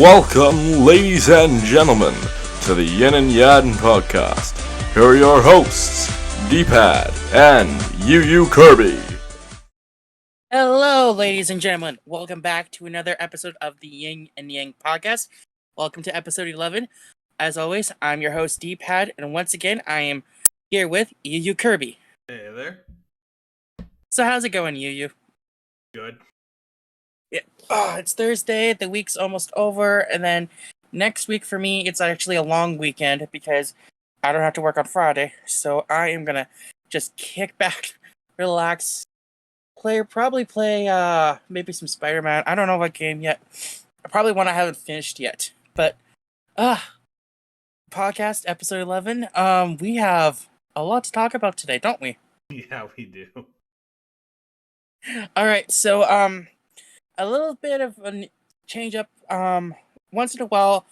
Welcome, ladies and gentlemen, to the Yin Yang Podcast. Here are your hosts, D-Pad and Yu Kirby. Hello, ladies and gentlemen. Welcome back to another episode of the Yin and Yang Podcast. Welcome to episode 11. As always, I'm your host, D-Pad, and once again, I am here with Yu Kirby. Hey there. So how's it going, Yu? Good. Yeah. Oh, it's Thursday, the week's almost over, and then next week for me, it's actually a long weekend because I don't have to work on Friday, so I am gonna just kick back, relax, probably play maybe some Spider-Man. I don't know what game yet. Probably one I haven't finished yet. But podcast episode 11. We have a lot to talk about today, don't we? Yeah, we do. All right, so a little bit of a change up. Once in a while,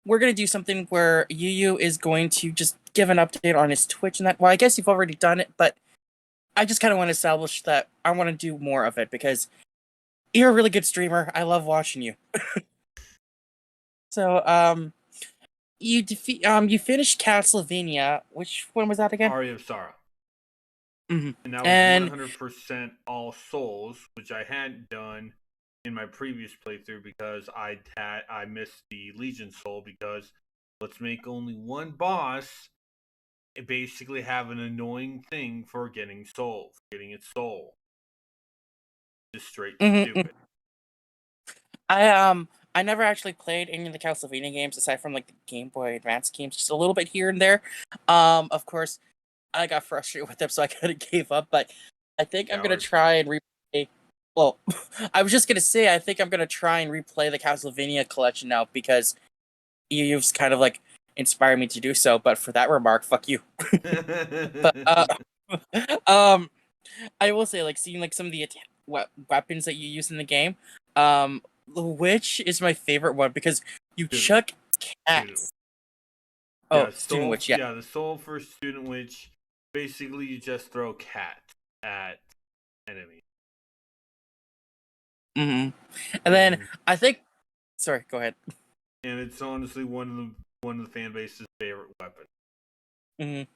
we're gonna do something where Yu is going to just give an update on his Twitch and that. Well, I guess you've already done it, but I just kind of want to establish that I want to do more of it because you're a really good streamer. I love watching you. So, you finished Castlevania. Which one was that again? Aria of Sorrow. Mm-hmm. And that was 100% All Souls, which I hadn't done in my previous playthrough because I missed the Legion Soul because let's make only one boss. It basically have an annoying thing for getting its soul. Just straight stupid. I never actually played any of the Castlevania games aside from like the Game Boy Advance games, just a little bit here and there. Of course, I got frustrated with them, so I kind of gave up. But I think I'm gonna try and replay. Well, I was just gonna say I think I'm gonna try and replay the Castlevania collection now because you've kind of like inspired me to do so. But for that remark, fuck you. But I will say like seeing like some of the weapons that you use in the game. Which is my favorite one because you chuck cats. Yeah, Student Witch, yeah, the soul for Student Witch. Basically, you just throw cats at enemies. Mm-hmm. And then I think, sorry, go ahead. And it's honestly one of the fan base's favorite weapons. Mm-hmm.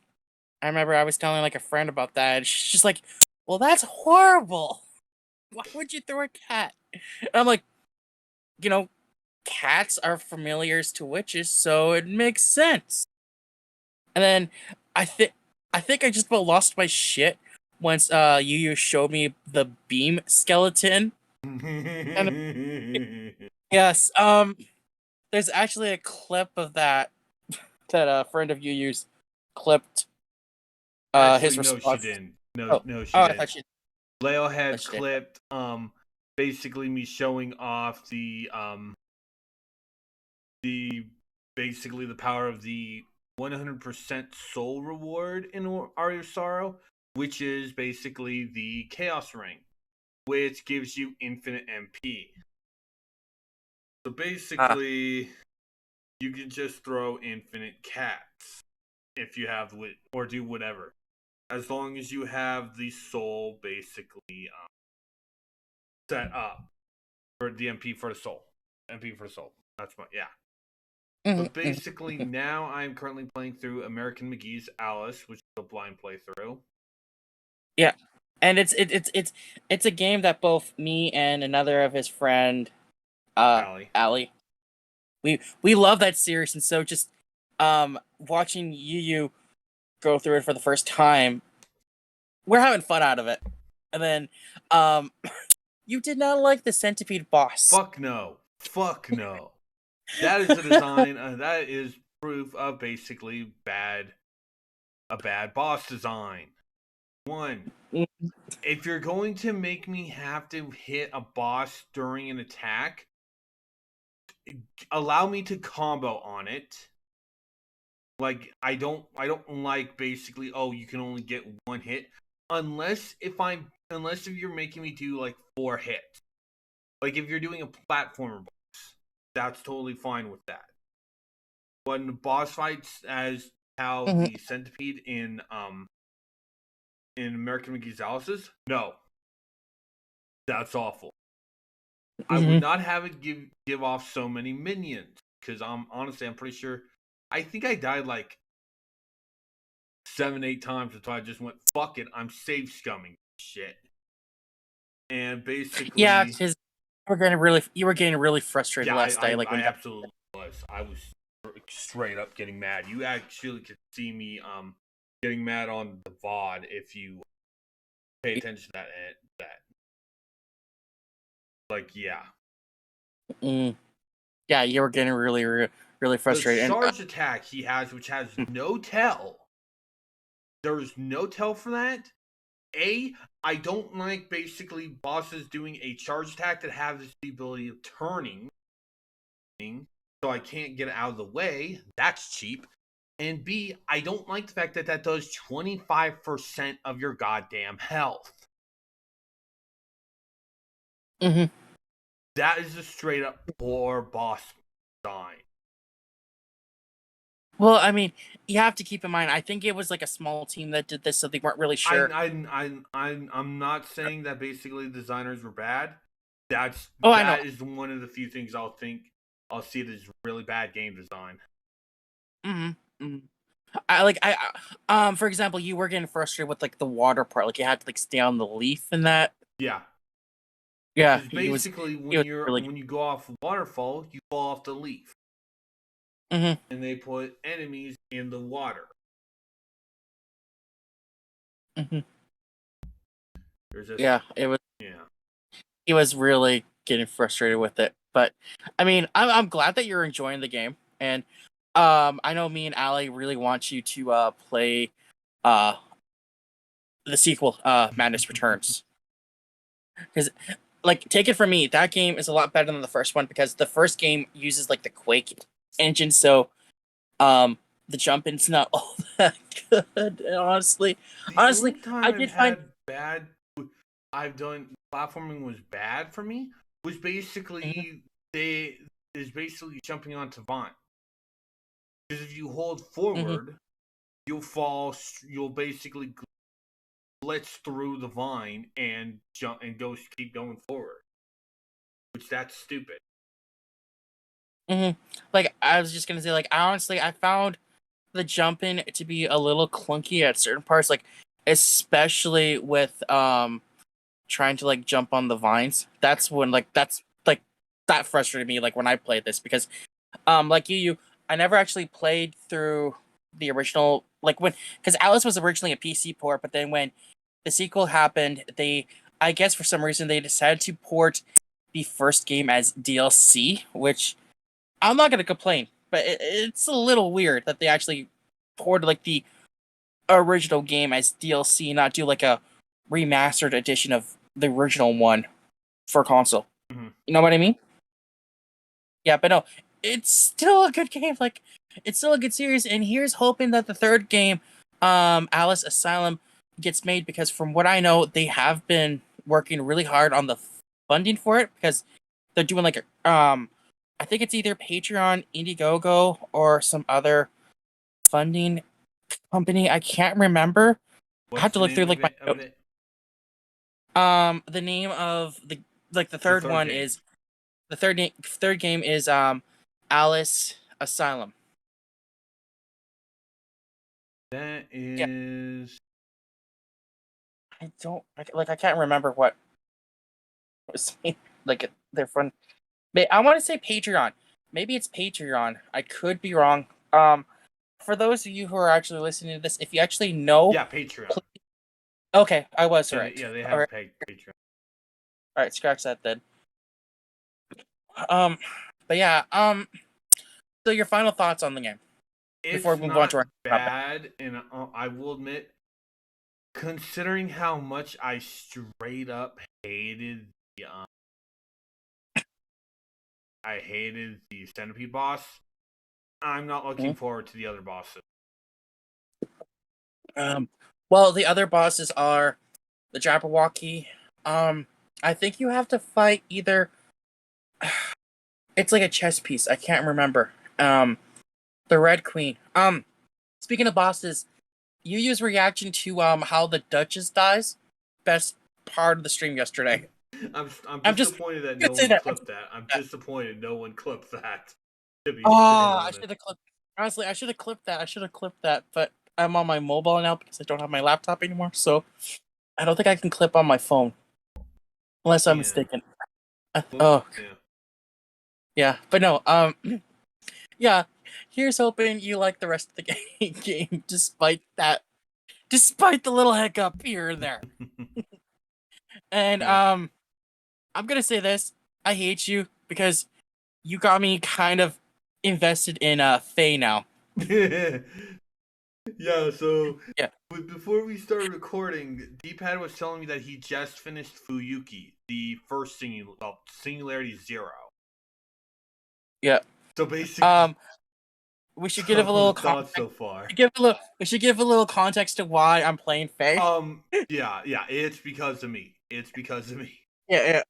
I remember I was telling like a friend about that, and she's just like, "Well, that's horrible. Why would you throw a cat?" And I'm like, cats are familiars to witches, so it makes sense. And then I think I just about lost my shit once Yu showed me the beam skeleton. Yes, there's actually a clip of that a friend of Yu's clipped his response. No, she didn't. No, she didn't. I thought she Leo had clipped basically me showing off the basically the power of the 100% soul reward in Aria of Sorrow, which is basically the Chaos Ring, which gives you infinite MP. So basically, you can just throw infinite cats if you have or do whatever, as long as you have the soul basically set up for the MP for the soul. MP for the soul. That's what. Yeah. But basically, now I'm currently playing through American McGee's Alice, which is a blind playthrough. Yeah, and it's a game that both me and another of his friend, Allie, we love that series, and so just watching Yu go through it for the first time, we're having fun out of it. And then you did not like the centipede boss. Fuck no. That is a design. That is proof of basically a bad boss design. One, if you're going to make me have to hit a boss during an attack, allow me to combo on it. Like I don't like basically. You can only get one hit unless if you're making me do like 4 hits. Like if you're doing a platformer boss, that's totally fine with that. When the boss fights as how the centipede in American McGee's Alice is, no. That's awful. I would not have it give off so many minions because I'm pretty sure. I think I died like 7-8 times until I just went fuck it. I'm save scumming shit. And basically, yeah, because you were getting really frustrated last day. I absolutely was. I was straight up getting mad. You actually could see me getting mad on the VOD if you pay attention to that. Like, yeah. Yeah, you were getting really, really frustrated. The charge attack he has, which has no tell. There's no tell for that. I don't like basically bosses doing a charge attack that has the ability of turning, so I can't get out of the way. That's cheap. And B, I don't like the fact that that does 25% of your goddamn health. That is a straight up poor boss design. Well, I mean, you have to keep in mind. I think it was like a small team that did this, so they weren't really sure. I'm not saying that basically designers were bad. That is one of the few things I'll see it as really bad game design. For example, you were getting frustrated with like the water part, like you had to like stay on the leaf and that. Yeah. Yeah. Basically, when you go off waterfall, you fall off the leaf. And they put enemies in the water. He was really getting frustrated with it. But I mean, I'm glad that you're enjoying the game, and I know me and Allie really want you to play the sequel, Madness Returns, because like take it from me, that game is a lot better than the first one because the first game uses like the Quake engine, so the jumping's not all that good. Honestly, I did find bad. I've done platforming was bad for me. Was basically basically jumping onto vine. Because if you hold forward, you'll fall. You'll basically glitch through the vine and jump and keep going forward. Which that's stupid. Like I was just gonna say, like honestly, I found the jumping to be a little clunky at certain parts, like especially with trying to like jump on the vines. That's when that frustrated me like when I played this because like I never actually played through the original, like because Alice was originally a PC port, but then when the sequel happened, I guess for some reason they decided to port the first game as DLC, which I'm not gonna complain, but it's a little weird that they actually ported like the original game as DLC, not do like a remastered edition of the original one for console. You know what I mean? Yeah, but no, it's still a good game. Like, it's still a good series, and here's hoping that the third game, Alice Asylum, gets made because from what I know, they have been working really hard on the funding for it because they're doing like I think it's either Patreon, Indiegogo, or some other funding company. I can't remember. I have to look through like my notes. The name of the third one is the third game is Alice Asylum. That is. I can't remember what was like their fun. I want to say Patreon. Maybe it's Patreon. I could be wrong. For those of you who are actually listening to this, if you actually know, Patreon. Okay, I was right. Yeah, they have Patreon. All right, scratch that then. But yeah, so your final thoughts on the game before we move on to our bad, and I will admit, considering how much I straight up hated the Centipede boss, I'm not looking forward to the other bosses. Well, the other bosses are the Jabberwocky. I think you have to fight either. It's like a chess piece. I can't remember. The Red Queen. Speaking of bosses, Yu's reaction to how the Duchess dies. Best part of the stream yesterday. I'm I'm just disappointed that gonna no say one that. clipped that. I'm disappointed no one clipped that. To be Oh, I honest. should have clipped. Honestly, I should have clipped that. I should have clipped that, but I'm on my mobile now because I don't have my laptop anymore. So I don't think I can clip on my phone unless I'm Yeah. mistaken. Well, Oh, yeah. yeah, but no. Yeah. Here's hoping you like the rest of the game, despite the little hiccup here and there. And Yeah. I'm gonna say this: I hate you because you got me kind of invested in Faye now. Yeah, so Yeah. before we started recording, D-Pad was telling me that he just finished Fuyuki, the first Singularity Zero. Yeah. So basically, We should give a little thoughts context. so far. We should give a little context to why I'm playing Faye. Yeah, it's because of me. It's because of me. Yeah.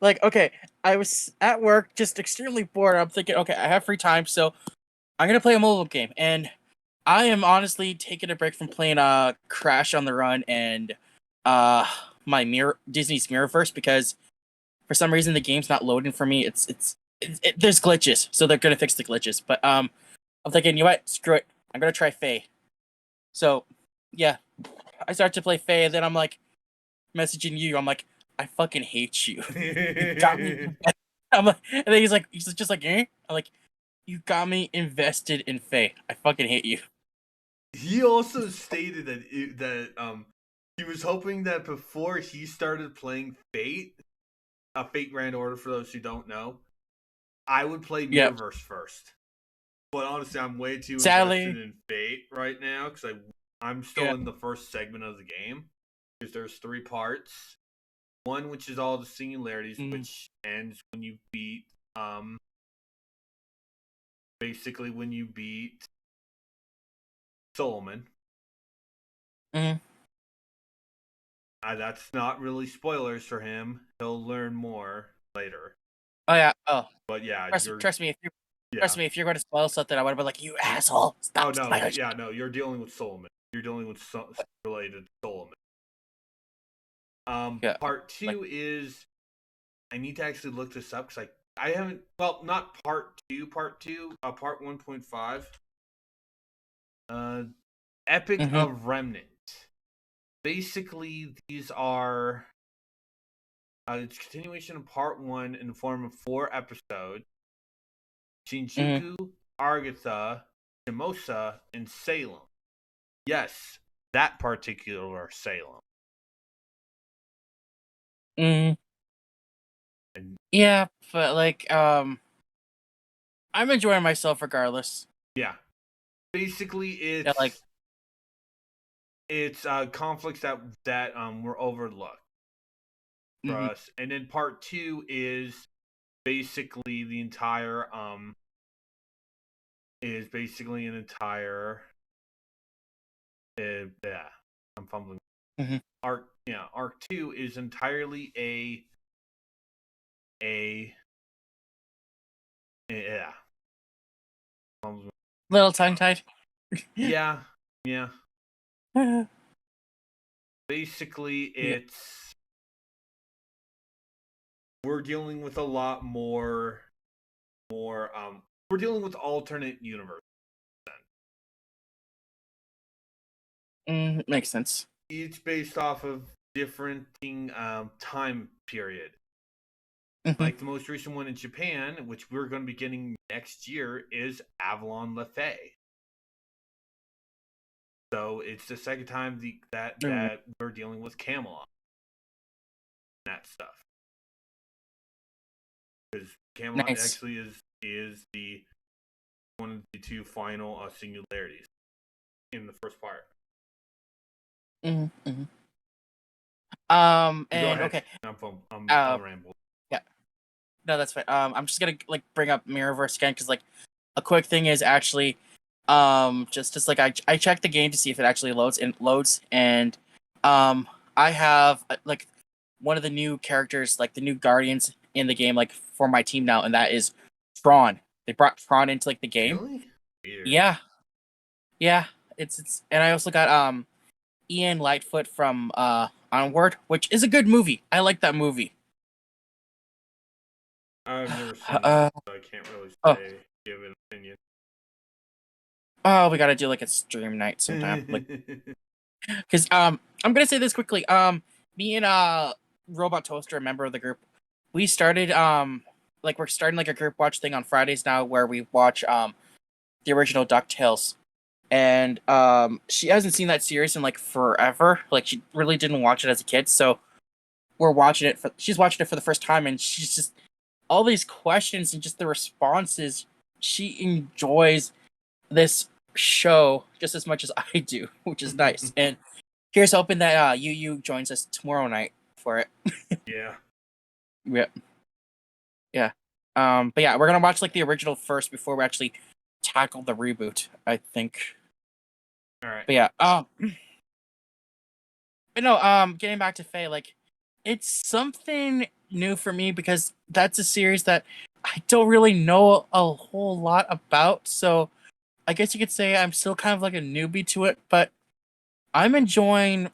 Like, okay, I was at work, just extremely bored. I'm thinking, okay, I have free time, so I'm gonna play a mobile game, and I am honestly taking a break from playing Crash on the Run and my Disney's Mirrorverse because for some reason the game's not loading for me. There's glitches, so they're gonna fix the glitches. But I'm thinking, you know what? Screw it. I'm gonna try Faye. So yeah, I start to play Faye, and then I'm like messaging you. I'm like, I fucking hate you. You got me. I'm like, and then he's just like, eh? I'm like, you got me invested in Faye. I fucking hate you. He also stated that he was hoping that before he started playing Fate, a Fate Grand Order for those who don't know, I would play Yep. Mirrorverse first. But honestly, I'm way too Sadly, invested in Fate right now because I'm still in the first segment of the game. Because there's 3 parts. One which is all the singularities, which ends when you beat basically when you beat Solomon. Mm-hmm. That's not really spoilers for him. He'll learn more later. Oh yeah. Oh, But yeah, trust me. If you're going to spoil something, I would have been like, you asshole. Stop. Oh no, spoiling. yeah, no. You're dealing with Solomon. You're dealing with something related to Solomon. Yeah. Part 2 is I need to actually look this up because I haven't. Well, not part 2. Part 2. Part 1.5. Epic of Remnant. Basically, these are it's a continuation of part 1 in the form of 4 episodes. Shinjuku, Argatha, Shimosa, and Salem. Yes, that particular Salem. Yeah, but like, I'm enjoying myself regardless. Yeah, basically, it's Yeah, like, it's conflicts that were overlooked for us, and then part 2 is basically the entire is basically an entire yeah, I'm fumbling. Arc 2 is entirely a yeah. little tongue tied. Yeah. Basically, it's we're dealing with a lot more. We're dealing with alternate universe. Makes sense. Each based off of different time period. Like the most recent one in Japan, which we're going to be getting next year, is Avalon Lefay. So it's the second time that we're dealing with Camelot. That stuff. Because Camelot actually is the one of the 2 final singularities in the first part. And okay. I'll ramble. Yeah. No, that's fine. I'm just gonna like bring up Mirrorverse again because like a quick thing is actually just like I checked the game to see if it actually loads and I have like one of the new characters, like the new guardians in the game, like for my team now, and that is Tron. They brought Tron into like the game. Really? Weird. Yeah. It's and I also got Ian Lightfoot from Onward, which is a good movie. I like that movie. I've never seen it, Uh, so I can't really oh. give an opinion. Oh, we gotta do like a stream night sometime. Like, because I'm gonna say this quickly. Me and Robot Toaster, a member of the group, we started like we're starting like a group watch thing on Fridays now, where we watch the original DuckTales. And she hasn't seen that series in like forever. Like she really didn't watch it as a kid, so she's watching it for the first time, and she's just all these questions and just the responses. She enjoys this show just as much as I do, which is nice. And here's hoping that you joins us tomorrow night for it. Yeah. Yeah. Yeah. But yeah, we're gonna watch like the original first before we actually tackle the reboot, I think. All right. But yeah, but no, getting back to Faye, like, it's something new for me because that's a series that I don't really know a whole lot about. So I guess you could say I'm still kind of like a newbie to it, but I'm enjoying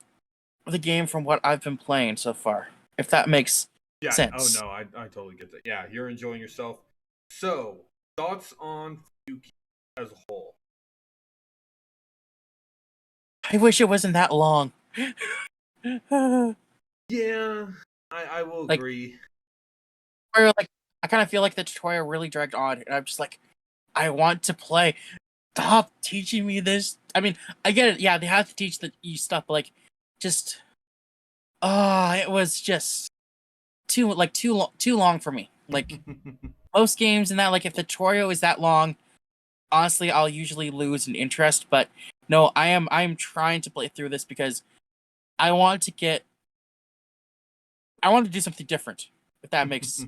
the game from what I've been playing so far. If that makes sense. Oh no, I totally get that. Yeah, you're enjoying yourself. So, thoughts on Yuki as a whole? I wish it wasn't that long. Yeah, I will Like, agree. where like I kind of feel like the tutorial really dragged on, and I'm just like, I want to play. Stop teaching me this. I mean, I get it. Yeah, they have to teach you stuff, but like, just it was just too long for me. Like most games and that, like if the tutorial is that long, honestly, I'll usually lose an interest. But no, I am trying to play through this because I want to do something different. If that makes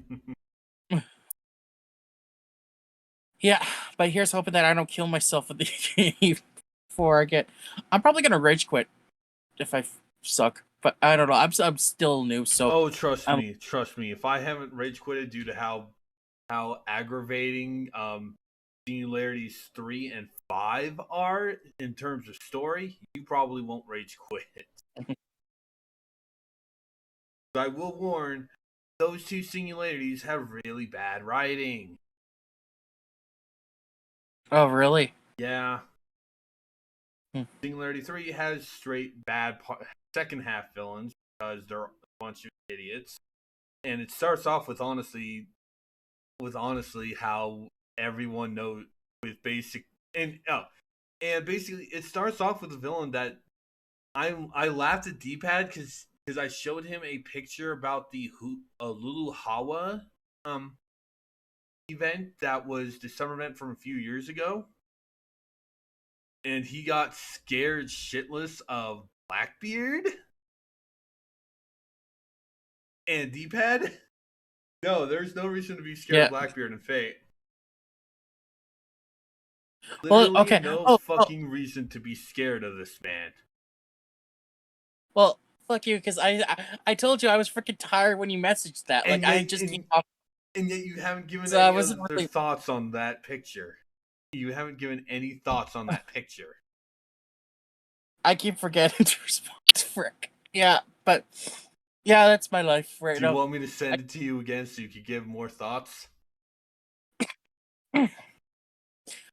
yeah. But here's hoping that I don't kill myself with the game before I get. I'm probably gonna rage quit if I suck. But I don't know. I'm still new, so Oh, trust me. If I haven't rage quitted due to how aggravating Singularities 3 and 5 are in terms of story, you probably won't rage quit. But I will warn, those two Singularities have really bad writing. oh really? Yeah. Hmm. Singularity 3 has straight bad second half villains because they're a bunch of idiots. And it starts off with honestly how everyone knows with basic and basically it starts off with a villain that I laughed at D-pad because I showed him a picture about the Lulu Hawa event that was the summer event from a few years ago, and he got scared shitless of Blackbeard and D-pad. No, there's no reason to be scared of Blackbeard and Fate. Literally Well, okay. no fucking reason to be scared of this man. Well, fuck you, because I told you I was freaking tired when you messaged that. Like, I just came off. And yet you haven't given So any other thoughts on that picture. You haven't given any thoughts on that picture. I keep forgetting to respond. Frick. Yeah, but yeah, that's my life right now. Do you want me to send it to you again so you could give more thoughts? How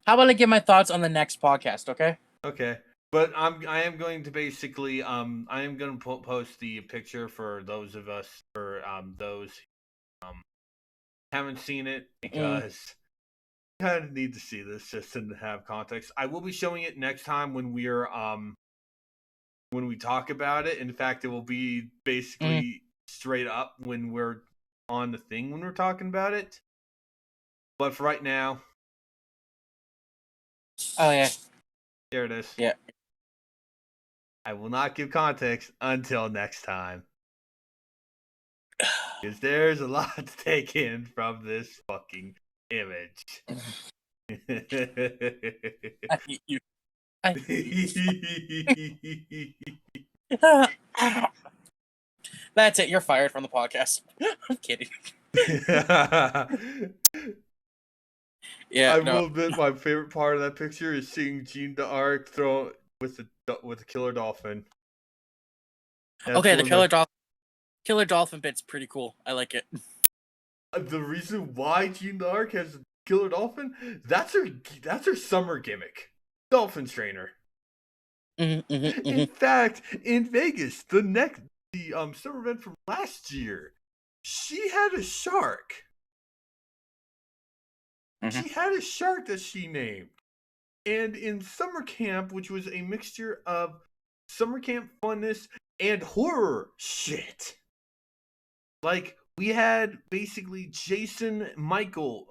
about I give my thoughts on the next podcast? Okay. Okay. But I am going to basically I am going to post the picture for those of us for those haven't seen it because I kind of need to see this just to have context. I will be showing it next time when we talk about it. In fact, it will be basically straight up when we're on the thing when we're talking about it. But for right now, oh yeah, there it is. Yeah. I will not give context until next time. Because there's a lot to take in from this fucking image. I hate you. That's it. You're fired from the podcast. I'm kidding. Yeah, I will admit my favorite part of that picture is seeing Jean d'Arc throw with the killer dolphin. Okay, the killer dolphin bit's pretty cool. I like it. The reason why Jean d'Arc has killer dolphin, that's her summer gimmick. Dolphin trainer. In fact, in Vegas, the summer event from last year, she had a shark. She had a shark that she named. And in summer camp, which was a mixture of summer camp funness and horror shit. Like, we had basically Jason / Michael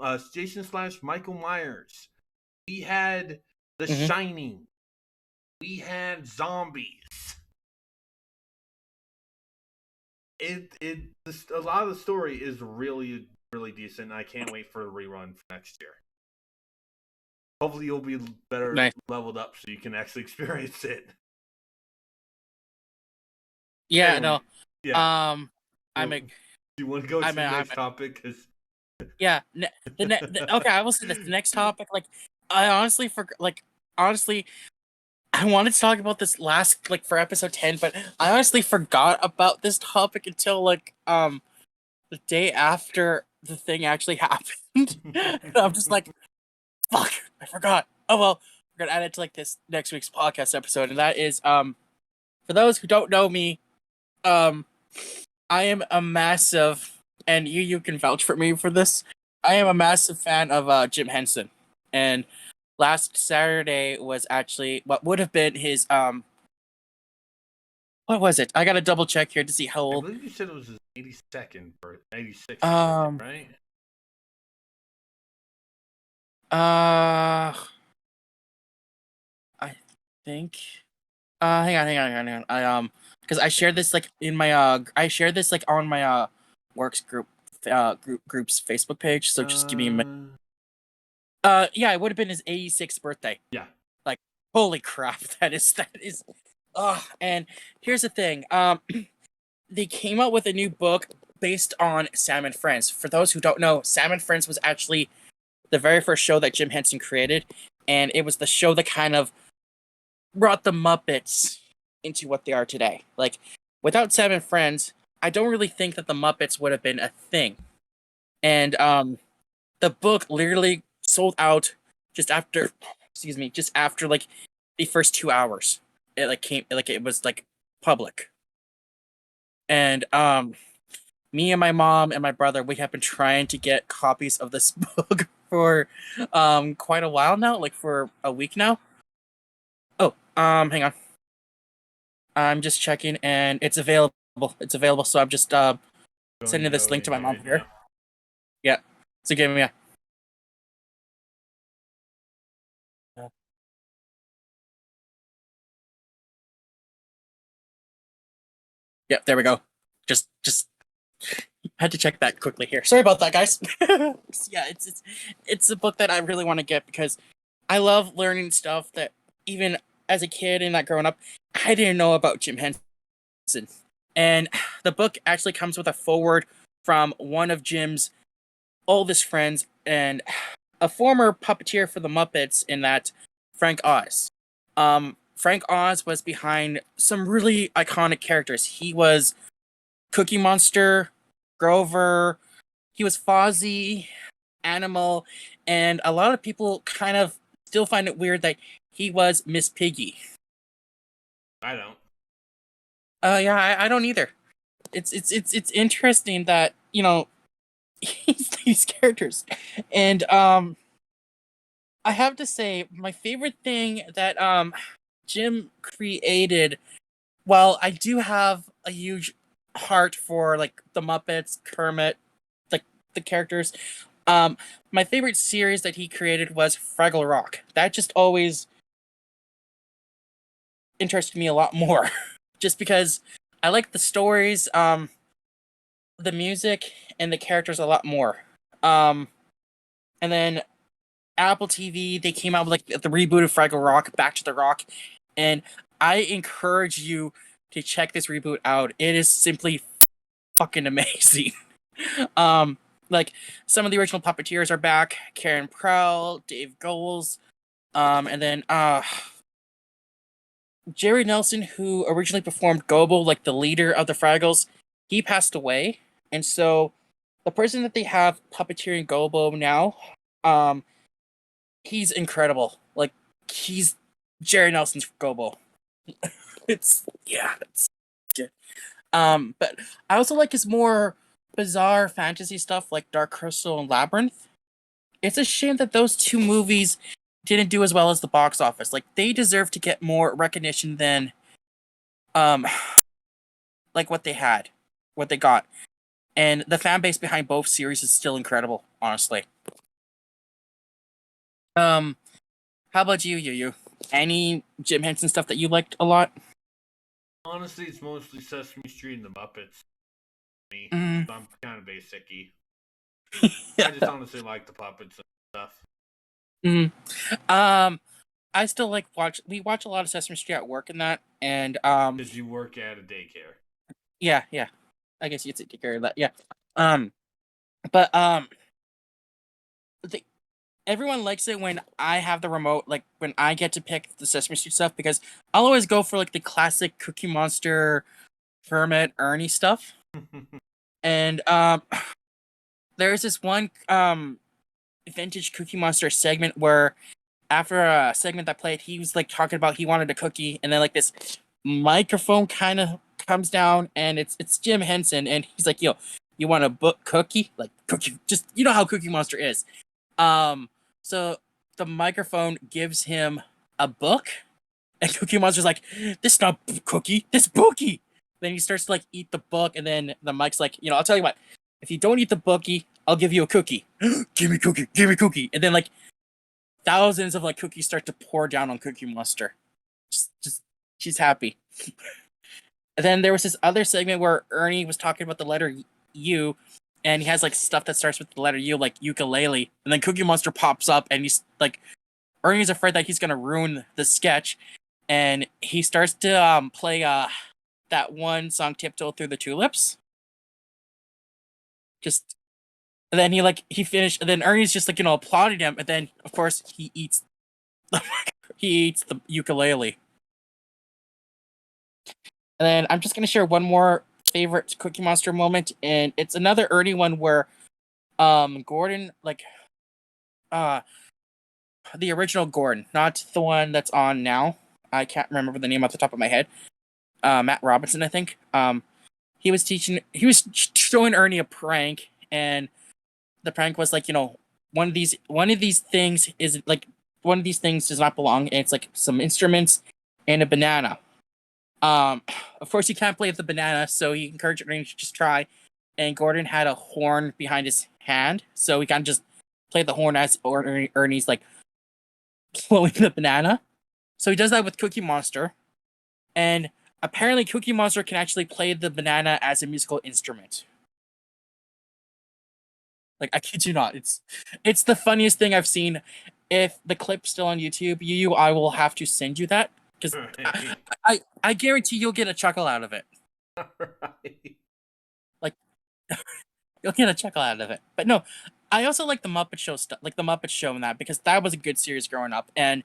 Myers. We had The Shining. We had zombies. A lot of the story is really, really decent. I can't wait for the rerun for next year. Hopefully you'll be better leveled up so you can actually experience it. Yeah, anyway, no. Yeah. Do you want to go to the next topic? Yeah. Okay, I will say this. The next topic, I honestly I wanted to talk about this for episode 10, but I honestly forgot about this topic until the day after the thing actually happened. I'm just like, fuck, I forgot. Oh well, we're gonna add it to this next week's podcast episode, and that is for those who don't know me, I am a massive, and you can vouch for me for this. I am a massive fan of Jim Henson, and last Saturday was actually what would have been his what was it? I gotta double check here to see how old. I believe you said it was his 86th birthday, right? I think. Hang on. Because I shared this in my on my works group's Facebook page. So just give me a minute. Yeah, it would have been his 86th birthday. Yeah. Holy crap, that is. And here's the thing. They came out with a new book based on Sam and Friends. For those who don't know, Sam and Friends was actually the very first show that Jim Henson created, and it was the show that kind of brought the Muppets into what they are today. Without Sam and Friends, I don't really think that the Muppets would have been a thing. And the book literally sold out just after the first 2 hours. It was public. And me and my mom and my brother, we have been trying to get copies of this book for quite a while now, for a week now. Oh, hang on. I'm just checking, and it's available. So I'm just sending this link to my mom here. Yeah. So give me a. Yep, there we go. Just had to check that quickly here. Sorry about that, guys. Yeah, it's a book that I really want to get because I love learning stuff that even as a kid and growing up, I didn't know about Jim Henson. And the book actually comes with a foreword from one of Jim's oldest friends and a former puppeteer for the Muppets, in that Frank Oz. Frank Oz was behind some really iconic characters. He was Cookie Monster, Grover, he was Fozzie, Animal, and a lot of people kind of still find it weird that he was Miss Piggy. I don't. Yeah, I don't either. It's interesting that, these characters. And I have to say, my favorite thing that Jim created, while I do have a huge heart for the Muppets, Kermit, the characters, my favorite series that he created was Fraggle Rock. That just always interested me a lot more. Just because I like the stories, the music, and the characters a lot more. And then Apple TV, they came out with the reboot of Fraggle Rock, Back to the Rock, and I encourage you to check this reboot out. It is simply fucking amazing. Some of the original puppeteers are back: Karen Prowl, Dave Goelz, and then Jerry Nelson, who originally performed Gobo, like the leader of the Fraggles, he passed away, and so the person that they have puppeteering Gobo now, um, he's incredible. Like he's Jerry Nelson's Gobo. It's good. But I also like his more bizarre fantasy stuff like Dark Crystal and Labyrinth. It's a shame that those two movies didn't do as well as the box office. Like they deserve to get more recognition than um like what they got. And the fan base behind both series is still incredible, honestly. Um how about you? Any Jim Henson stuff that you liked a lot? Honestly, it's mostly Sesame Street and the Muppets. Me, Mm. I'm kind of basic-y. Yeah. I just honestly like the puppets and stuff. I still like we watch a lot of Sesame Street at work and that, and Because you work at a daycare. yeah. I guess you could take care of that. Yeah. Um, but the, everyone likes it when I have the remote, like when I get to pick the Sesame Street stuff, because I'll always go for like the classic Cookie Monster, Kermit, Ernie stuff. And there's this one vintage Cookie Monster segment where after a segment that played, he was like talking about he wanted a cookie, and then like this microphone kind of comes down, and it's Jim Henson, and he's like, "Yo, you want a book cookie? Like cookie? Just you know how Cookie Monster is." So the microphone gives him a book, and Cookie Monster's like, "This is not cookie, this bookie." Then he starts to like eat the book, and then the mic's like, "I'll tell you what. If you don't eat the bookie, I'll give you a cookie. Give me cookie, give me cookie." And then like thousands of like cookies start to pour down on Cookie Monster. Just she's happy. And then there was this other segment where Ernie was talking about the letter U, and he has like stuff that starts with the letter U, like ukulele. And then Cookie Monster pops up, and he's like, Ernie's afraid that he's gonna ruin the sketch, and he starts to play that one song "Tiptoe Through the Tulips." Just and then he finished, and then Ernie's just like applauding him, and then of course he eats the ukulele. And then I'm just gonna share one more favorite Cookie Monster moment, and it's another Ernie one where Gordon uh the original Gordon, not the one that's on now. I can't remember the name off the top of my head. Matt Robinson, I think. He was showing Ernie a prank, and the prank was like, one of these things is like one of these things does not belong, and it's like some instruments and a banana. Of course, he can't play with the banana, so he encouraged Ernie to just try. And Gordon had a horn behind his hand, so he kind of just played the horn as Ernie's like blowing the banana. So he does that with Cookie Monster, and apparently Cookie Monster can actually play the banana as a musical instrument. Like I kid you not, it's the funniest thing I've seen. If the clip's still on YouTube, I will have to send you that because I guarantee you'll get a chuckle out of it. Right. Like you'll get a chuckle out of it. But no, I also like the Muppet Show stuff, like the Muppet Show and that, because that was a good series growing up. And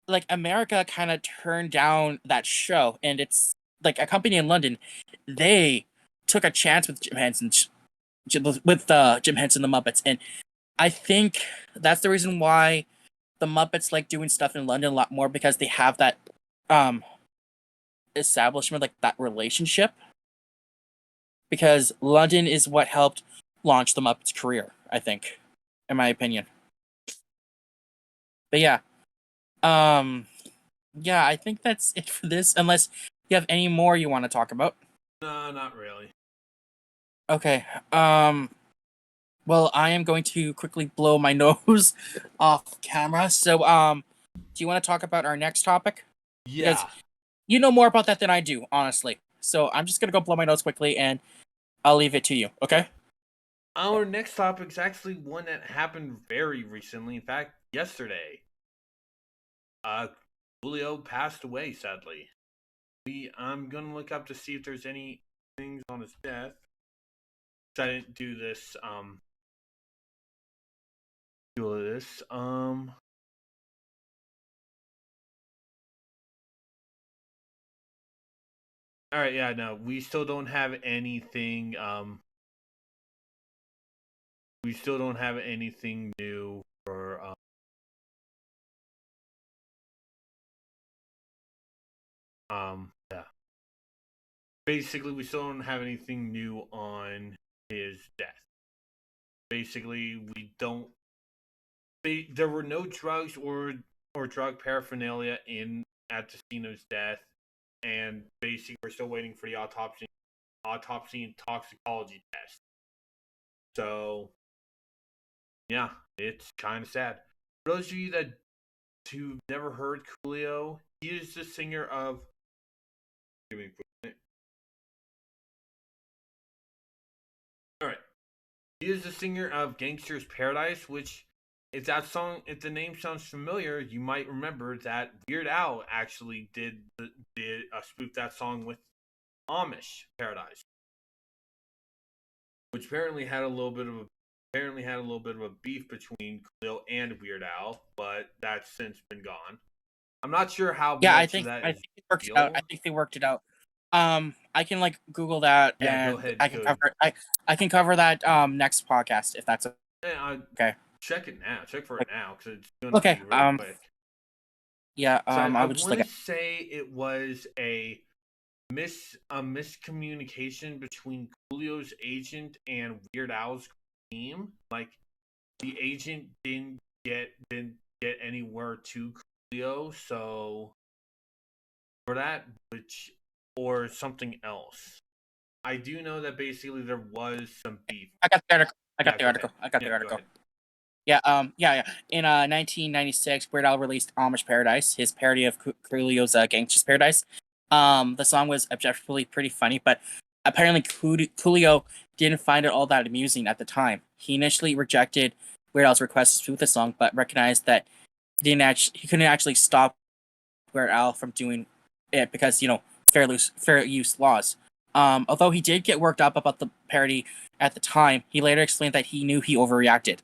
like America kind of turned down that show, and it's like a company in London, they took a chance with Jim Henson Jim Henson the Muppets, and I think that's the reason why the Muppets like doing stuff in London a lot more, because they have that establishment, like that relationship, because London is what helped launch the Muppets career, I think, in my opinion. But yeah, I think that's it for this, unless you have any more you want to talk about. No, not really. Okay. Well, I am going to quickly blow my nose off camera. So, do you want to talk about our next topic? Yeah. Because you know more about that than I do, honestly. So I'm just gonna go blow my nose quickly, and I'll leave it to you. Okay? Our next topic is actually one that happened very recently. In fact, yesterday. Julio passed away, sadly. I'm gonna look up to see if there's any things on his death. I didn't do this. All right, yeah, no, we still don't have anything. We still don't have anything new for. Yeah. Basically, we still don't have anything new on his death. Basically, we don't. There were no drugs or drug paraphernalia in at the scene of his death, and basically, we're still waiting for the autopsy and toxicology test. So, yeah, it's kind of sad. For those of you that who've never heard Coolio, he is the singer of. Give me a quick minute. All right, he is the singer of Gangster's Paradise, which if the name sounds familiar, you might remember that Weird Al actually did spoof that song with Amish Paradise, which apparently had a little bit of a beef between Coolio and Weird Al, but that's since been gone. I'm not sure how much of that is they worked it real. out. I think they worked it out. I can like Google that, Yeah, and go ahead. I can cover that next podcast if that's okay. Check it now. Check for it now because it's going to Okay. be really quick. Yeah. So I I would just want to say it was a miscommunication between Coolio's agent and Weird Al's team. Like the agent didn't get anywhere to Coolio, so for that, or something else. I do know that basically there was some beef. I got the article. I got Yeah, the article. Go ahead. Yeah. In 1996, Weird Al released Amish Paradise, his parody of Coolio's Gangsta's Paradise. The song was objectively pretty funny, but apparently Coolio didn't find it all that amusing at the time. He initially rejected Weird Al's request to spoof the song, but recognized that he couldn't actually stop Weird Al from doing it because fair use laws. Although he did get worked up about the parody at the time, he later explained that he knew he overreacted.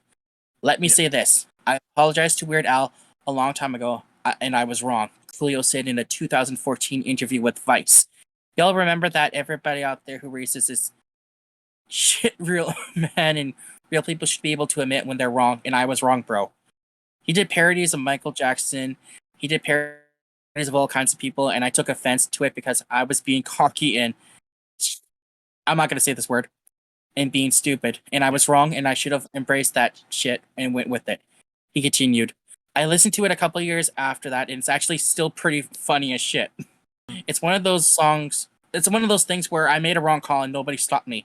Let me say this. I apologized to Weird Al a long time ago, and I was wrong. Coolio said in a 2014 interview with Vice. Y'all remember that everybody out there who races is shit real, man, and real people should be able to admit when they're wrong, and I was wrong, bro. He did parodies of Michael Jackson. He did parodies of all kinds of people, and I took offense to it because I was being cocky and I'm not going to say this word, and being stupid, and I was wrong, and I should have embraced that shit and went with it. He continued. I listened to it a couple years after that, and it's actually still pretty funny as shit. It's one of those songs. It's one of those things where I made a wrong call and nobody stopped me.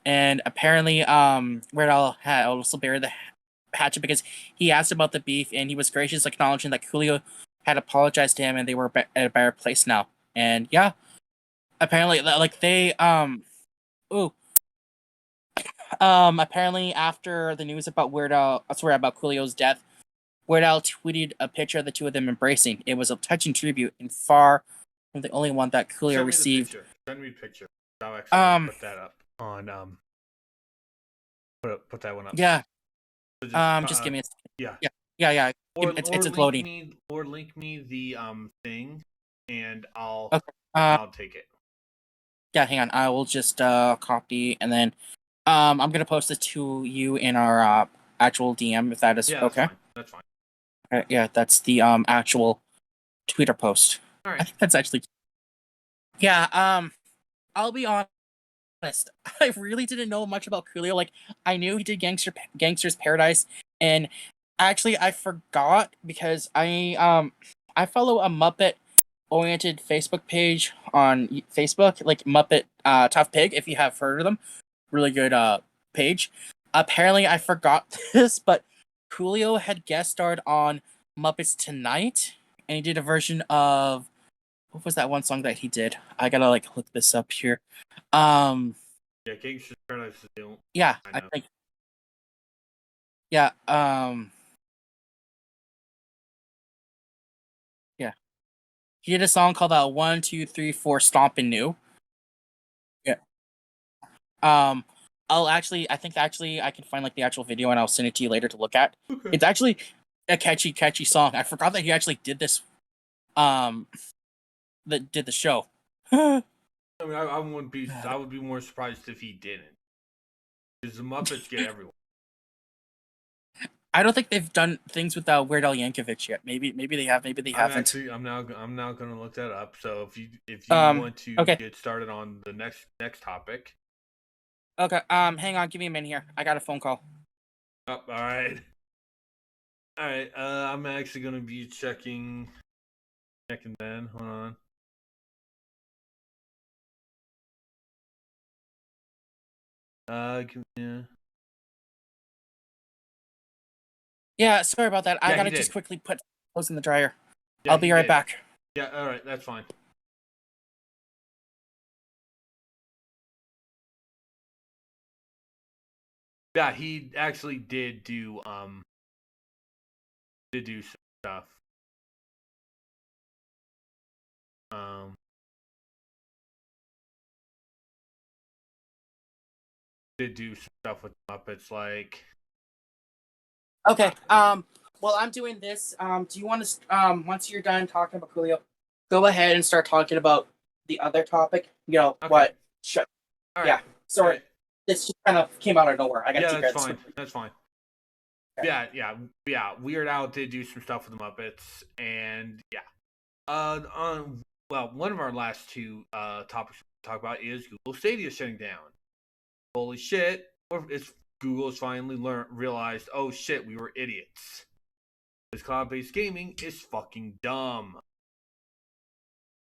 And apparently, Weird Al had also buried the hatchet because he asked about the beef, and he was gracious, acknowledging that Coolio had apologized to him, and they were at a better place now. And yeah, apparently, like they apparently after the news about about Coolio's death, Weird Al tweeted a picture of the two of them embracing. It was a touching tribute and far from the only one that Coolio received. Send me the picture. I'll actually put that up on put that one up. Yeah. So just give me a yeah. Yeah. It's loading. Link me the thing, and I'll take it. Yeah, hang on. I will just copy, and then I'm gonna post it to you in our actual DM if that is okay. That's fine. Yeah, that's the actual Twitter post. All right. I think that's actually. Yeah. I'll be honest. I really didn't know much about Coolio. Like, I knew he did Gangster's Paradise, and actually I forgot because I follow a Muppet oriented Facebook page on Facebook, like Muppet Tough Pig, if you have heard of them. Really good page. Apparently I forgot this, but Coolio had guest starred on Muppets Tonight, and he did a version of what was that one song that he did? I gotta look this up here. Yeah, Gangster's Paradise is the only. Yeah, I think. Yeah. Yeah. He did a song called 1, 2, 3, 4 Stompin' New. Yeah. I think I can find the actual video and I'll send it to you later to look at. Okay. It's actually a catchy song. I forgot that he actually did this. That did the show. I mean, I wouldn't be. I would be more surprised if he didn't, because the Muppets get everyone. I don't think they've done things with Weird Al Yankovic yet. Maybe they have. Maybe they haven't. I'm now going to look that up. So if you want to okay. get started on the next topic. Okay. Hang on. Give me a minute here. I got a phone call. Oh, all right. All right. I'm actually going to be checking then. Hold on. Yeah, sorry about that. Yeah, I gotta just quickly put clothes in the dryer. Yeah, I'll be right back. Yeah, all right, that's fine. Yeah, he actually did do stuff. Did do stuff with Muppets, like. Okay. Well, I'm doing this. Do you want to? Once you're done talking about Coolio, go ahead and start talking about the other topic. You know Okay. what? All right. Yeah. Sorry. Right. This just kind of came out of nowhere. I got to take that's fine. That's fine. Okay. Yeah. Weird Al did do some stuff with the Muppets, and yeah. Well, one of our last two topics to talk about is Google Stadia shutting down. Holy shit! It's Google's finally realized, oh shit, we were idiots. This cloud-based gaming is fucking dumb.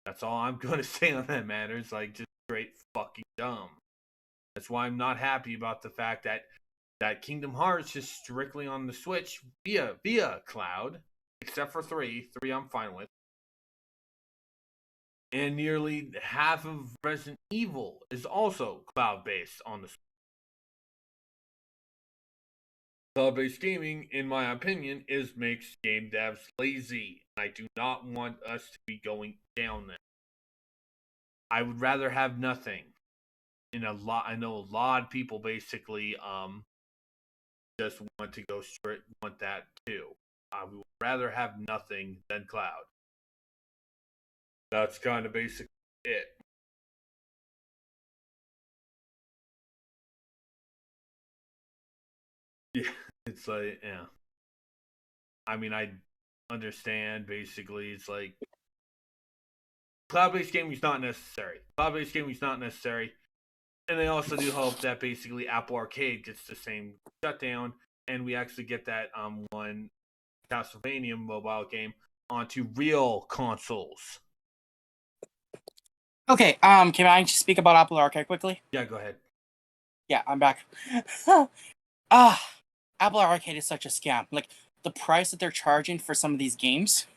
That's all I'm going to say on that matter. It's like just straight fucking dumb. That's why I'm not happy about the fact that Kingdom Hearts is strictly on the Switch via cloud, except for 3. 3 I'm fine with. And nearly half of Resident Evil is also cloud-based on the Switch. Cloud-based gaming, in my opinion, makes game devs lazy. I do not want us to be going down there. I would rather have nothing. I know a lot of people basically just want to go straight, want that too. I would rather have nothing than cloud. That's kind of basically it. Yeah, it's like, yeah. I mean, I understand basically. It's like cloud-based gaming is not necessary. Cloud-based gaming is not necessary. And they also do hope that basically Apple Arcade gets the same shutdown, and we actually get that one Castlevania mobile game onto real consoles. Okay. Can I just speak about Apple Arcade quickly? Yeah, go ahead. Yeah, I'm back. Apple Arcade is such a scam. Like the price that they're charging for some of these games.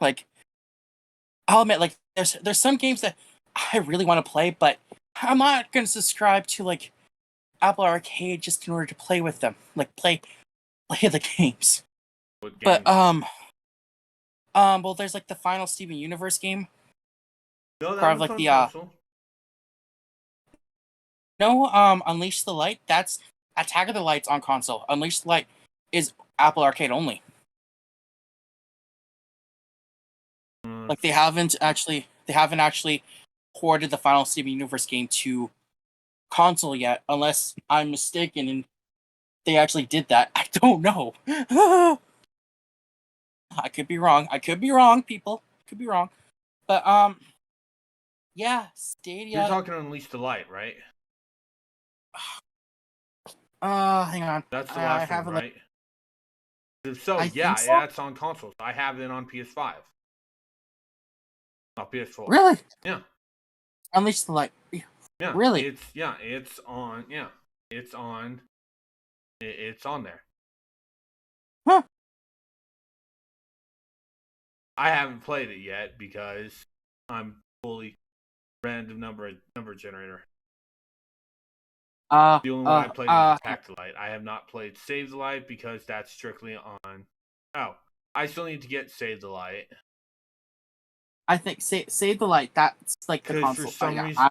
Like, I'll admit, like there's some games that I really want to play, but I'm not gonna subscribe to like Apple Arcade just in order to play with them. Like play the games. What games? But well, there's like the final Steven Universe game. No, that was like on console. No, Unleash the Light. That's Attack of the Light's on console. Unleash the Light is Apple Arcade only. Like they haven't actually ported the final Steven Universe game to console yet, unless I'm mistaken and they actually did that. I don't know. I could be wrong. People. Could be wrong. But yeah, Stadia. You're talking Unleash the Light, right? Hang on. That's the last one, right? So yeah, that's on consoles. I have it on PS5. Not PS4. Really? Yeah. Unleash the Light. Yeah. Really? It's on. Yeah. It's on. It's on there. Huh. I haven't played it yet because I'm fully random number generator. The only one I played is Attack the Light. I have not played Save the Light because that's strictly on. Oh, I still need to get Save the Light. I think Save the Light. That's like the console. For some reason,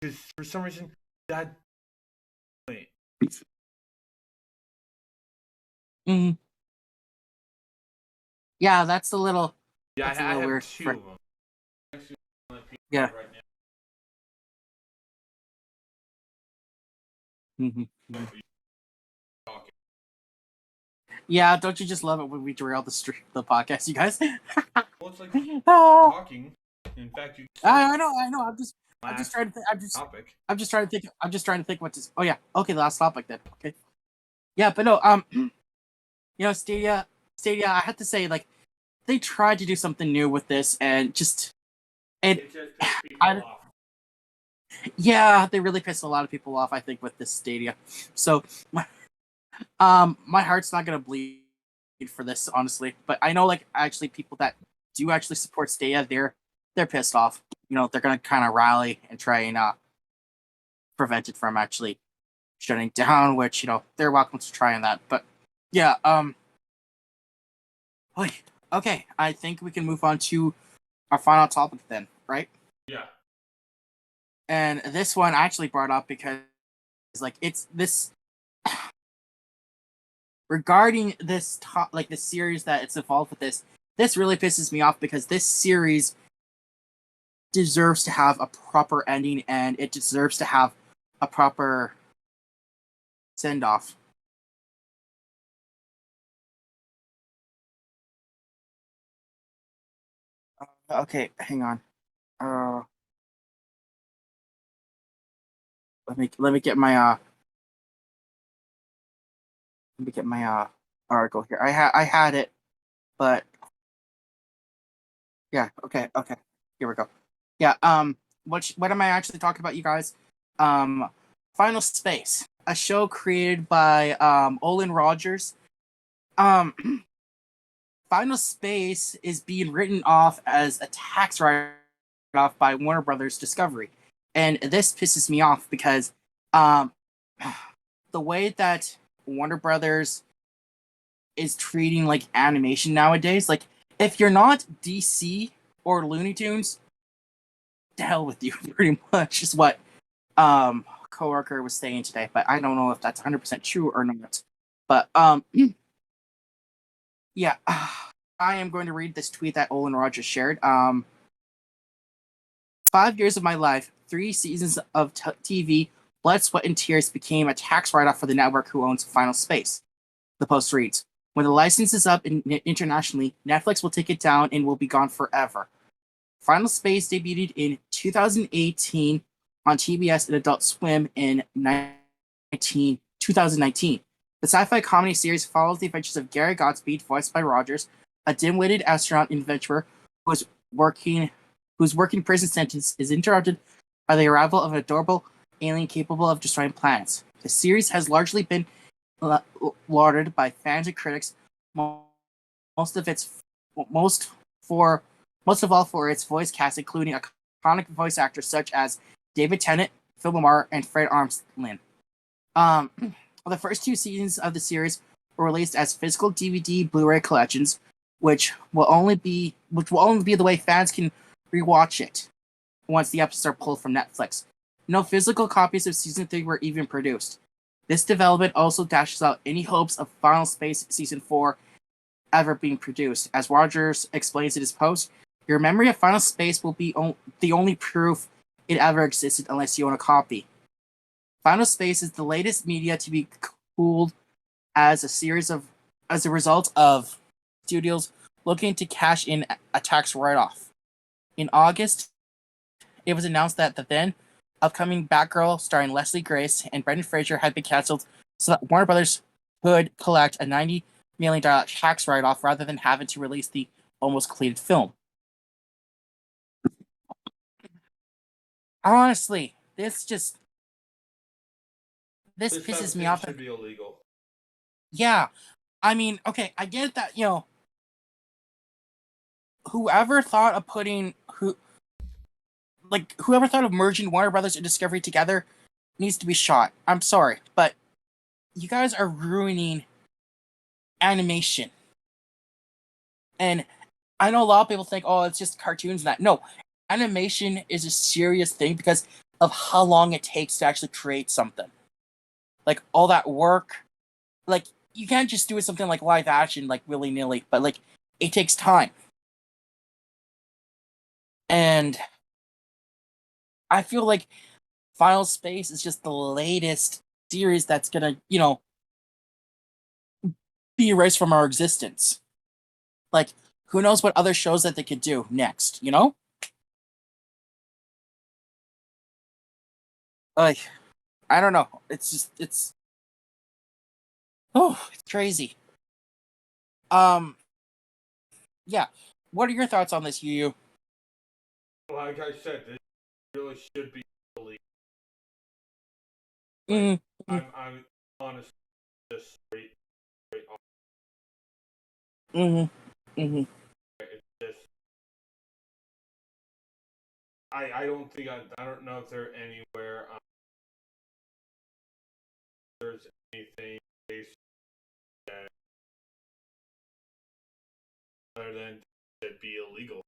because for some reason that. Wait. Mm-hmm. Yeah, that's a little. Yeah, I have weird two of them. Yeah. Right now. Talking. Yeah, don't you just love it when we derail the podcast, you guys? Well, it's like Oh, talking. In fact, you I know. I'm just last trying to think. topic. I'm just trying to think. I'm just trying to think what to. Oh yeah. Okay, the last topic then. Okay. Yeah, but no. Stadia. I have to say, like, they tried to do something new with this, and It just pissed people off. yeah, they really pissed a lot of people off. I think with this Stadia. So, my heart's not gonna bleed for this, honestly. But I know, like, actually, people that do actually support Stadia, they're pissed off. They're gonna kind of rally and try and prevent it from actually shutting down. Which they're welcome to trying that. But yeah, okay, I think we can move on to our final topic then, right? Yeah. And this one I actually brought up because, like, it's this regarding this like this series that it's involved with this. This really pisses me off because this series deserves to have a proper ending and it deserves to have a proper send off. Okay, hang on. Let me get my article here. I had it, but yeah. Okay. Here we go. Yeah. What am I actually talking about, you guys? Final Space, a show created by Olin Rogers. Final Space is being written off as a tax write-off by Warner Brothers Discovery, and this pisses me off because the way that Warner Brothers is treating like animation nowadays, like if you're not DC or Looney Tunes, to hell with you, pretty much is what coworker was saying today, but I don't know if that's 100% true or not. But yeah, I am going to read this tweet that Olin Rogers shared. 5 years of my life, 3 seasons of TV, blood, sweat, and tears became a tax write-off for the network who owns Final Space. The post reads, when the license is up internationally, Netflix will take it down and will be gone forever. Final Space debuted in 2018 on TBS and Adult Swim in 2019. The sci-fi comedy series follows the adventures of Gary Godspeed, voiced by Rogers, a dim-witted astronaut adventurer whose working prison sentence is interrupted by the arrival of an adorable alien capable of destroying planets. The series has largely been lauded by fans and critics, most of all for its voice cast, including iconic voice actors such as David Tennant, Phil Lamar, and Fred Armisen. The first 2 seasons of the series were released as physical DVD Blu-ray collections, which will only be the way fans can rewatch it once the episodes are pulled from Netflix. No physical copies of season 3 were even produced. This development also dashes out any hopes of Final Space season 4 ever being produced. As Rogers explains in his post, your memory of Final Space will be the only proof it ever existed unless you own a copy. Final Space is the latest media to be cooled as a result of studios looking to cash in a tax write-off. In August, it was announced that the then upcoming Batgirl starring Leslie Grace and Brendan Fraser had been canceled so that Warner Brothers could collect a $90 million tax write-off rather than having to release the almost completed film. Honestly, this pisses me off. Should be illegal. Yeah, I mean, okay, I get that, whoever thought of merging Warner Brothers and Discovery together needs to be shot. I'm sorry, but you guys are ruining animation. And I know a lot of people think, oh, it's just cartoons and that. No, animation is a serious thing because of how long it takes to actually create something. Like, all that work. Like, you can't just do something like live action, like, willy-nilly, but, like, it takes time. And I feel like Final Space is just the latest series that's gonna, be erased from our existence. Like, who knows what other shows that they could do next, Like, I don't know. It's crazy. Yeah. What are your thoughts on this, Yu? Like I said, this really should be illegal. Mm-hmm. I'm honestly just straight off. Mm-hmm. Mm-hmm. It's just I don't think I don't know if they're anywhere. There's anything based that other than it be illegal.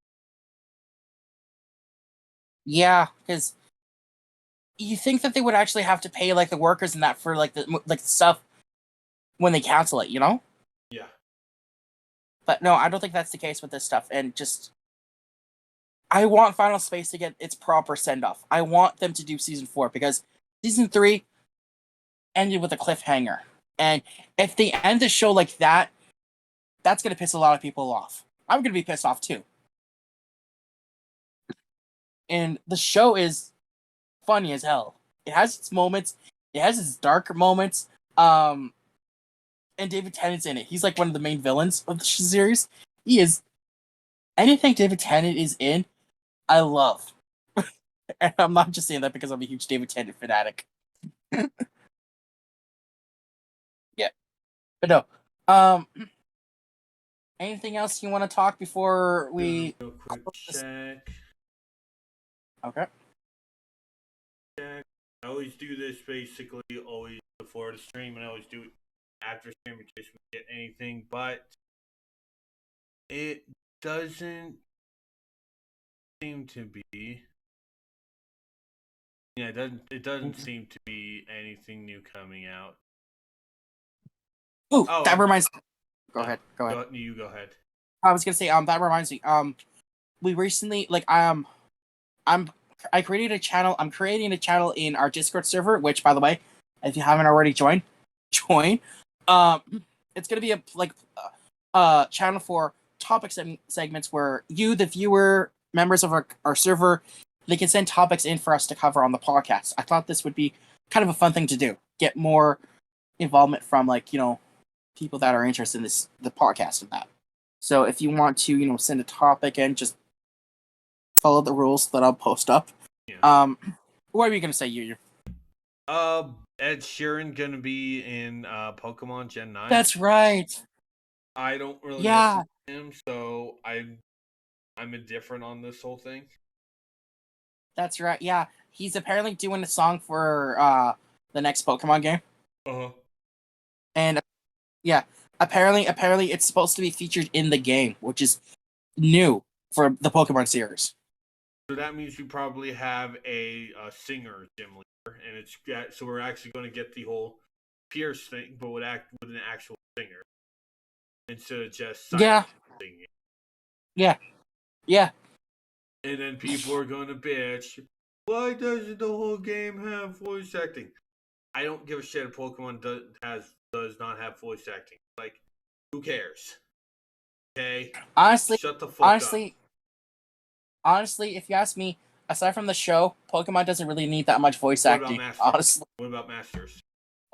Yeah, because you think that they would actually have to pay like the workers and that for like the stuff when they cancel it, Yeah. But no, I don't think that's the case with this stuff. And just, I want Final Space to get its proper send off. I want them to do season 4 because season 3 ended with a cliffhanger, and if they end the show like that, that's gonna piss a lot of people off. I'm gonna be pissed off too. And the show is funny as hell. It has its moments. It has its darker moments. And David Tennant's in it. He's like one of the main villains of the series. He is. Anything David Tennant is in, I love. And I'm not just saying that because I'm a huge David Tennant fanatic. Yeah. But no. Anything else you want to talk before we... Do a quick check. Okay. Check. I always do this basically always before the stream, and I always do it after stream in case we get anything, but it doesn't seem to be. Yeah, it doesn't seem to be anything new coming out. Ooh, that reminds me. Go ahead. You go ahead. I was gonna say, that reminds me. We recently, I created a channel. I'm creating a channel in our Discord server, which, by the way, if you haven't already joined, join. It's gonna be a channel for topic segments where you, the viewer, members of our server, they can send topics in for us to cover on the podcast. I thought this would be kind of a fun thing to do. Get more involvement from people that are interested in the podcast and that. So if you want to, send a topic and just follow the rules that I'll post up. Yeah. What are you gonna say, Yu? Ed Sheeran gonna be in Pokemon Gen 9. That's right. I don't really Yeah. listen to him, so I'm indifferent on this whole thing. That's right. Yeah, he's apparently doing a song for the next Pokemon game. Uh-huh. And yeah, apparently it's supposed to be featured in the game, which is new for the Pokemon series. So that means we probably have a singer gym leader, and so we're actually going to get the whole Pierce thing, but with an actual singer instead of just singing. Yeah. And then people are going to bitch. Why doesn't the whole game have voice acting? I don't give a shit if Pokemon does not have voice acting. Like, who cares? Okay. Honestly, shut the fuck up. Honestly, if you ask me, aside from the show, Pokemon doesn't really need that much voice acting. Honestly. What about Masters?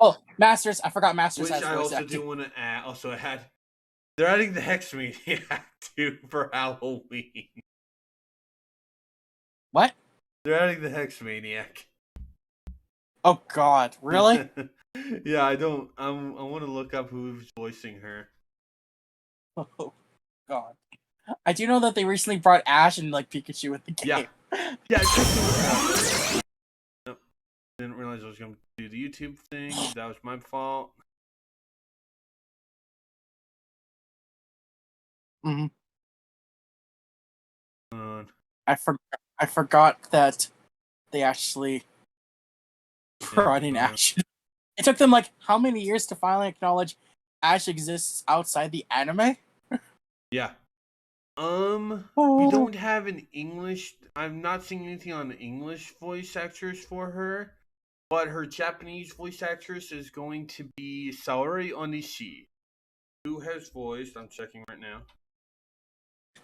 Oh, Masters! I forgot Masters Which has I voice also acting. do want to add. Also, they're adding the Hex Maniac too for Halloween. What? They're adding the Hex Maniac. Oh God, really? Yeah, I want to look up who's voicing her. Oh God. I do know that they recently brought Ash and Pikachu with the game. Yeah. I didn't realize I was going to do the YouTube thing. That was my fault. Mm-hmm. I forgot that they actually brought in Ash. It took them how many years to finally acknowledge Ash exists outside the anime? Yeah. We don't have an English. I'm not seeing anything on English voice actors for her. but her Japanese voice actress is going to be Saori Onishi, who has voiced. I'm checking right now.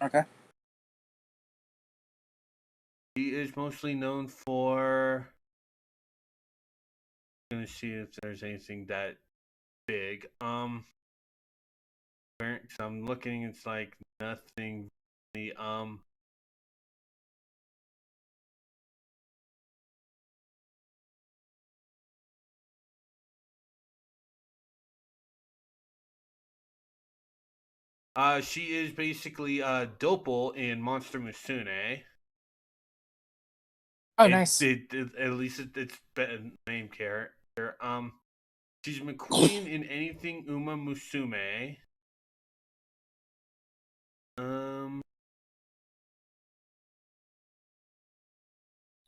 Okay. He is mostly known for. I'm gonna see if there's anything that big. So I'm looking. It's like nothing. Really, she is basically Dopal in Monster Musume. Oh, nice. At least it's a name character. She's McQueen in anything Uma Musume.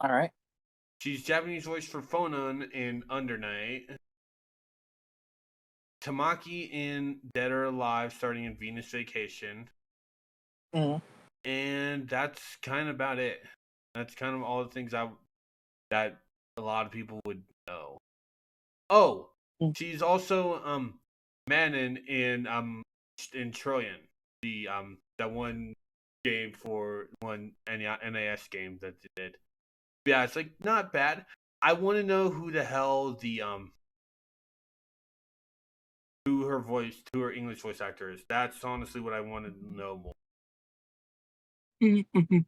All right. She's Japanese voice for Phonon in Under Night. Tamaki in Dead or Alive, starting in Venus Vacation. Mm-hmm. And that's kind of about it. That's kind of all the things that a lot of people would know. Oh, she's also Manon in Trillion, the that one game for one NAS game that they did. Yeah, it's like not bad. I want to know who the hell the who her English voice actor is. That's honestly what I wanted to know more. Mm-hmm.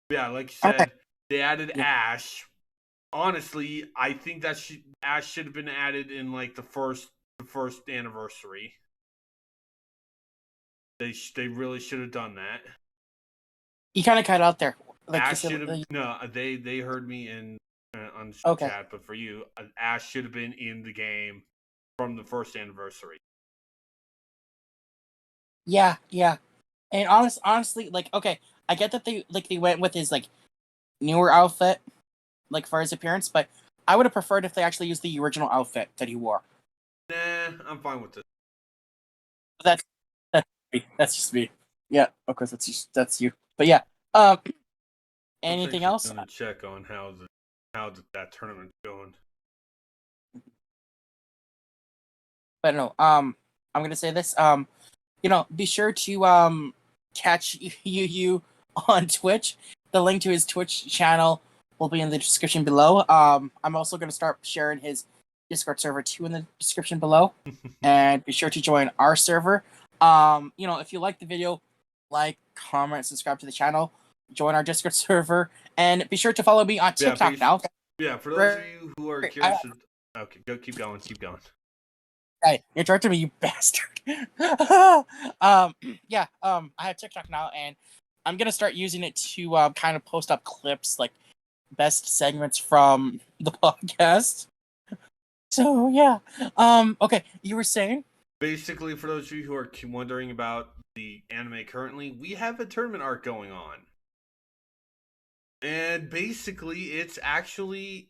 Yeah, like you said, Okay. they added Ash. Honestly, I think that Ash should have been added in like the first anniversary. They really should have done that. You kind of cut out there. Like Ash you should said, have no. They heard me in on the chat, but for you, Ash should have been in the game from the first anniversary. Yeah. And honestly, like, okay, I get that they went with his like newer outfit, like for his appearance, but I would have preferred if they actually used the original outfit that he wore. Nah, I'm fine with this. That's just me. Yeah, of course that's you. But yeah, anything else? I'm gonna check on how that tournament's going. But no, I'm gonna say this. Be sure to catch you on Twitch. The link to his Twitch channel will be in the description below. I'm also gonna start sharing his Discord server too in the description below, and be sure to join our server. If you like the video, like, comment, subscribe to the channel, join our Discord server, and be sure to follow me on TikTok now. Yeah, for those of you who are curious, okay, keep going. Hey, you're interrupting me, you bastard. I have TikTok now, and I'm gonna start using it to kind of post up clips, like best segments from the podcast. So yeah, okay, you were saying? Basically, for those of you who are wondering about the anime currently, we have a tournament arc going on. And basically, it's actually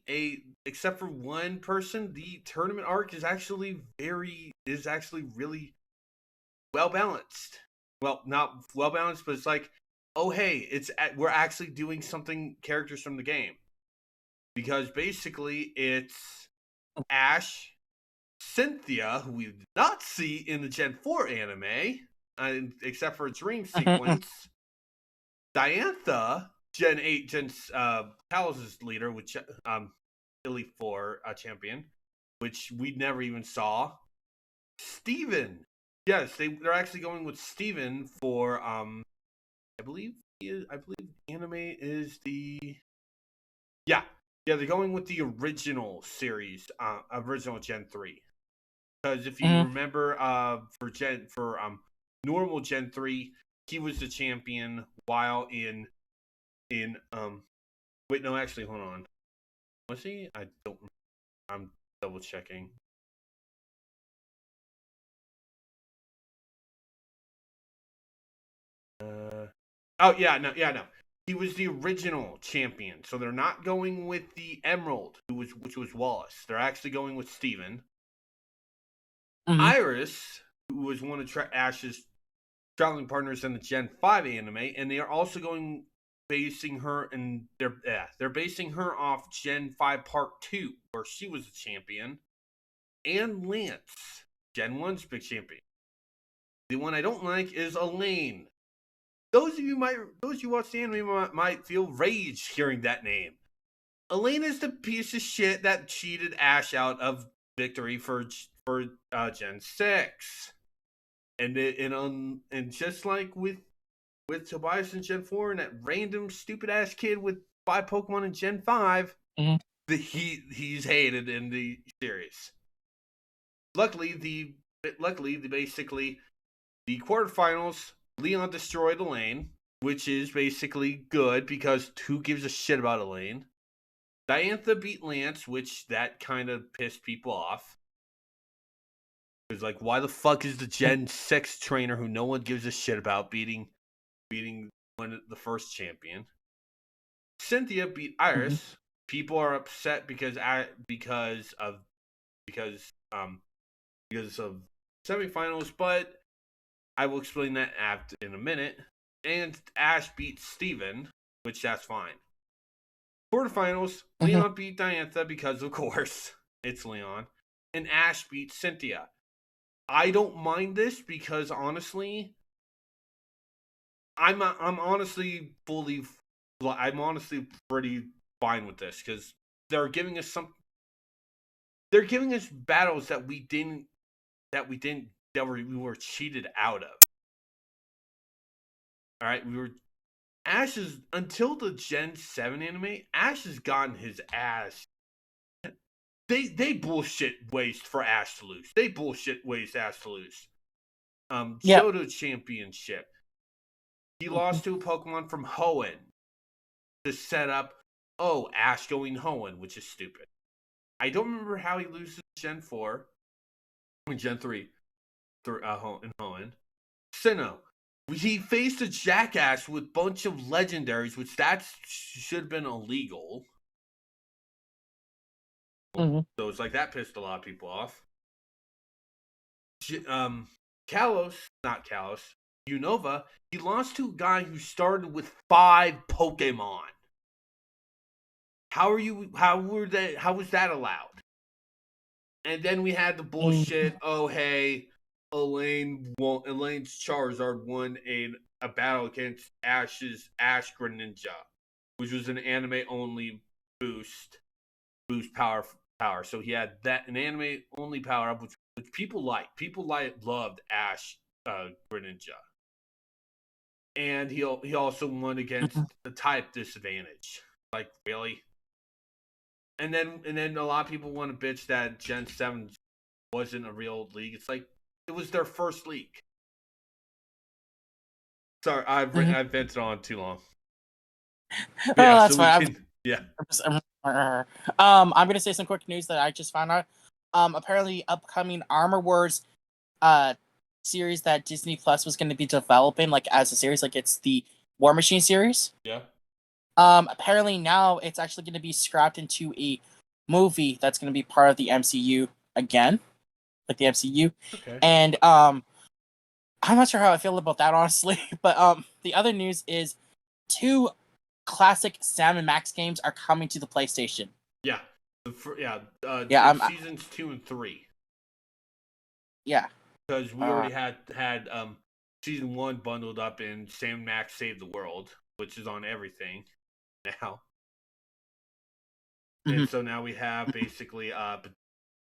except for one person, the tournament arc is actually really well balanced. Well, not well balanced, but it's like, oh hey, we're actually doing something characters from the game. Because basically, it's Ash, Cynthia, who we did not see in the Gen 4 anime, except for its ring sequence. Diantha, Gen 8, Talos' leader, which Elite 4 champion, which we never even saw. Steven. Yes, they're actually going with Steven for I believe anime is the they're going with the original series, original Gen 3. Because if you remember, for normal Gen 3, he was the champion, while in wait, no, actually, hold on. Was he? I'm double checking. No. He was the original champion, so they're not going with the Emerald, which was Wallace. They're actually going with Steven. Iris, who was one of Ash's traveling partners in the Gen 5 anime, and they are also going basing her they're basing her off Gen 5 Part 2, where she was a champion, and Lance, Gen 1's big champion. The one I don't like is Elaine. Those of you who watch the anime might feel rage hearing that name. Elaine is the piece of shit that cheated Ash out of victory for Gen 6. And just like with Tobias in Gen 4 and that random stupid ass kid with 5 Pokemon in Gen 5, he's hated in the series. Luckily, the quarterfinals, Leon destroyed Elaine, which is basically good because who gives a shit about Elaine? Diantha beat Lance, which that kind of pissed people off. It's like, why the fuck is the Gen 6 trainer who no one gives a shit about beating the first champion? Cynthia beat Iris. People are upset because of semifinals, but I will explain that in a minute. And Ash beat Steven, which that's fine. Quarterfinals, Leon beat Diantha because, of course, it's Leon. And Ash beat Cynthia. I don't mind this because, honestly, I'm honestly pretty fine with this because they're giving us battles that we were cheated out of. All right, until the Gen 7 anime, Ash has gotten his ass. They bullshit ways for Ash to lose. Shoto Championship. He lost to a Pokemon from Hoenn to set up, Ash going Hoenn, which is stupid. I don't remember how he loses Gen 4. Gen 3 in Hoenn. Sinnoh. He faced a jackass with a bunch of legendaries, which that should have been illegal. So it's like that pissed a lot of people off. Unova, he lost to a guy who started with 5 Pokemon. How was that allowed? And then we had the bullshit, Elane's Charizard won a battle against Ash's Ash Greninja, which was an anime only boost power. So he had an anime only power up, which people liked. Loved Ash Greninja. And he also won against the type disadvantage. Like, really? And then a lot of people want to bitch that Gen 7 wasn't a real league. It's like, it was their first league. Sorry, I've vented on too long. That's fine. I'm gonna say some quick news that I just found out. Apparently, upcoming Armor Wars series that Disney Plus was going to be developing, like as a series, like it's the War Machine series. Yeah. Apparently now it's actually going to be scrapped into a movie that's going to be part of the MCU again, like the MCU. Okay. And I'm not sure how I feel about that, honestly. But the other news is 2 classic Sam and Max games are coming to the PlayStation. Yeah. Seasons 2 and 3. Yeah. Because we already had season 1 bundled up in Sam Max Save the World, which is on everything now. And so now we have basically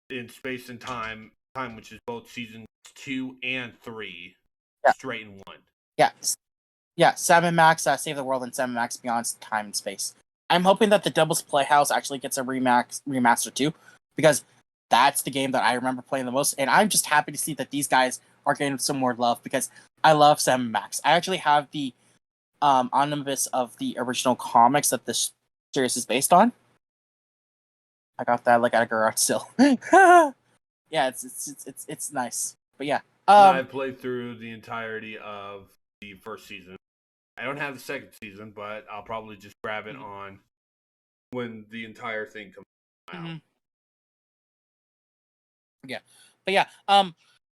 in Space and Time, which is both seasons 2 and 3, straight in one. Yeah, Sam and Max Save the World and Sam and Max Beyond Time and Space. I'm hoping that the Doubles Playhouse actually gets a remaster too, because that's the game that I remember playing the most, and I'm just happy to see that these guys are getting some more love because I love Sam and Max. I actually have the omnibus of the original comics that this series is based on. I got that like at a garage sale. Yeah, it's nice. But yeah, I played through the entirety of the first season. I don't have the second season, but I'll probably just grab it on when the entire thing comes out. Yeah, but yeah, I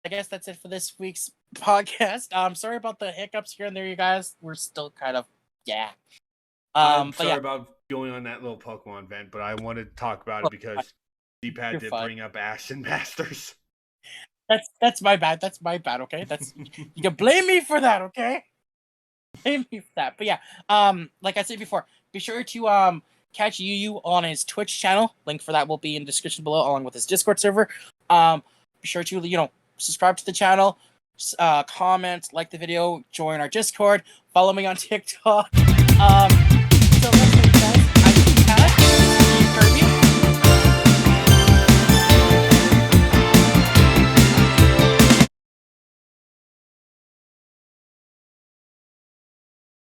guess that's it for this week's podcast. Sorry about the hiccups here and there, you guys. We're still kind of I'm But sorry yeah, about going on that little Pokemon vent, but I wanted to talk about it because D-pad You're did fine. bring up Ash and Masters. that's my bad. That's my bad. Okay, you can blame me for that. Okay, blame me for that. But yeah, like I said before, be sure to catch Yu on his Twitch channel. Link for that will be in the description below, along with his Discord server. Be sure to subscribe to the channel, comment, like the video, join our Discord, follow me on TikTok. So let's